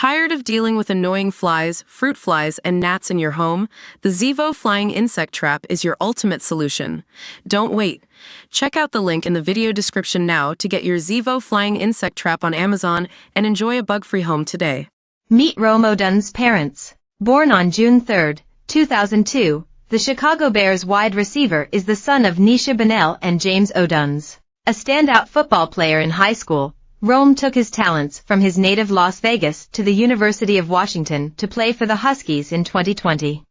Tired of dealing with annoying flies, fruit flies, and gnats in your home? The Zevo Flying Insect Trap is your ultimate solution. Don't wait. Check out the link in the video description now to get your Zevo Flying Insect Trap on Amazon and enjoy a bug-free home today. Meet Rome Odunze's parents. Born on June 3, 2002, the Chicago Bears wide receiver is the son of Necia Bunnell and James Odunze. A standout football player in high school, Rome took his talents from his native Las Vegas to the University of Washington to play for the Huskies in 2020.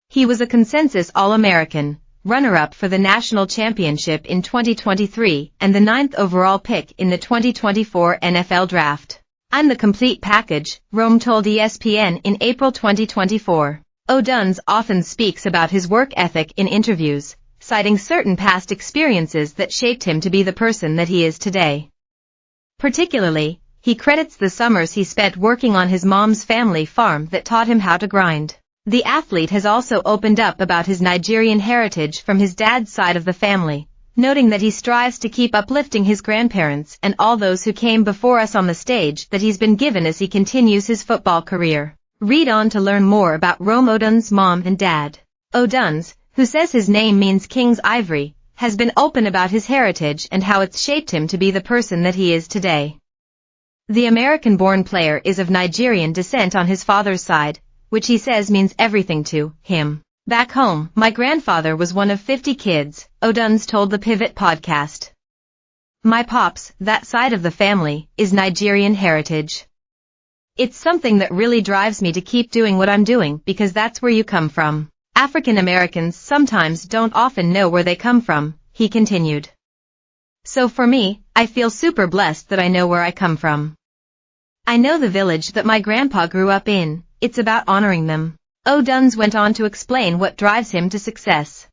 He was a consensus All-American, runner-up for the national championship in 2023 and the 9th overall pick in the 2024 NFL Draft. "I'm the complete package," Rome told ESPN in April 2024. Odunze often speaks about his work ethic in interviews, citing certain past experiences that shaped him to be the person that he is today. Particularly, he credits the summers he spent working on his mom's family farm that taught him how to grind. The athlete has also opened up about his Nigerian heritage from his dad's side of the family, noting that he strives to keep uplifting his grandparents and all those who came before us on the stage that he's been given as he continues his football career. Read on to learn more about Rome Odunze's mom and dad. Odunze, who says his name means King's Ivory, has been open about his heritage and how it's shaped him to be the person that he is today. The American-born player is of Nigerian descent on his father's side, which he says means everything to him. "Back home, my grandfather was one of 50 kids," Odunze told the Pivot podcast. "My pops, that side of the family, is Nigerian heritage. It's something that really drives me to keep doing what I'm doing because that's where you come from. African Americans sometimes don't often know where they come from," he continued. "So for me, I feel super blessed that I know where I come from. I know the village that my grandpa grew up in. It's about honoring them." Odunze went on to explain what drives him to success.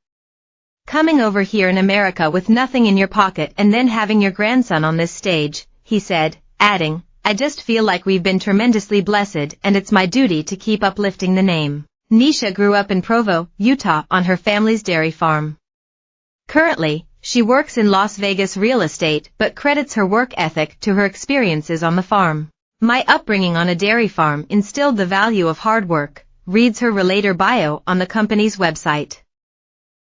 "Coming over here in America with nothing in your pocket and then having your grandson on this stage," he said, adding, "I just feel like we've been tremendously blessed and it's my duty to keep uplifting the name." Necia grew up in Provo, Utah on her family's dairy farm. Currently, she works in Las Vegas real estate but credits her work ethic to her experiences on the farm. "My upbringing on a dairy farm instilled the value of hard work," reads her relator bio on the company's website.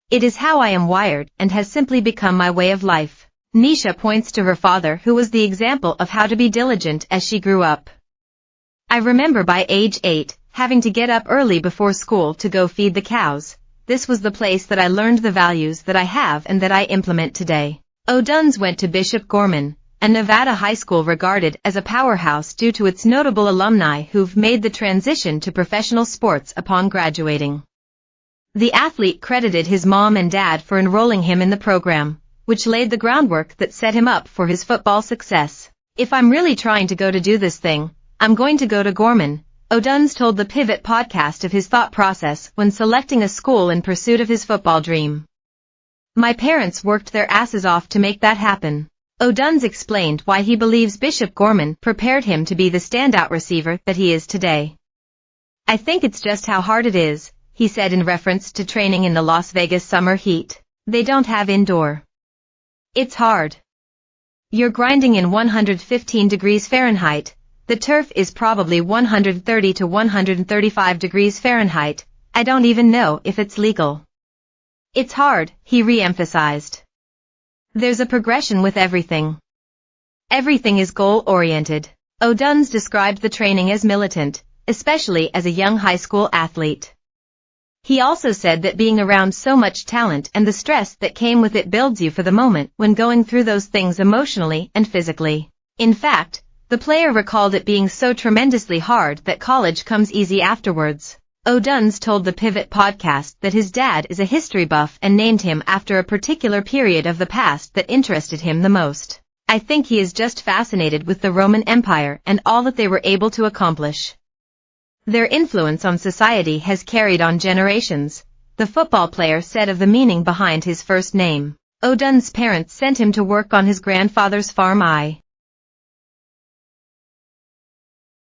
"It is how I am wired and has simply become my way of life." Necia points to her father who was the example of how to be diligent as she grew up. "I remember by age 8, having to get up early before school to go feed the cows. This was the place that I learned the values that I have and that I implement today." Odunze went to Bishop Gorman, a Nevada high school regarded as a powerhouse due to its notable alumni who've made the transition to professional sports upon graduating. The athlete credited his mom and dad for enrolling him in the program, which laid the groundwork that set him up for his football success. "If I'm really trying to go to do this thing, I'm going to go to Gorman," Odunze told the Pivot podcast of his thought process when selecting a school in pursuit of his football dream. "My parents worked their asses off to make that happen." Odunze explained why he believes Bishop Gorman prepared him to be the standout receiver that he is today. "I think it's just how hard it is," he said in reference to training in the Las Vegas summer heat. "They don't have indoor. It's hard. You're grinding in 115 degrees Fahrenheit. The turf is probably 130 to 135 degrees Fahrenheit. I don't even know if it's legal. It's hard," he re-emphasized. "There's a progression with everything. Everything is goal-oriented." Odunze described the training as militant, especially as a young high school athlete. He also said that being around so much talent and the stress that came with it builds you for the moment when going through those things emotionally and physically. In fact, the player recalled it being so tremendously hard that college comes easy afterwards. Odunze told the Pivot podcast that his dad is a history buff and named him after a particular period of the past that interested him the most. "I think he is just fascinated with the Roman Empire and all that they were able to accomplish. Their influence on society has carried on generations," the football player said of the meaning behind his first name. Odunze's parents sent him to work on his grandfather's farm.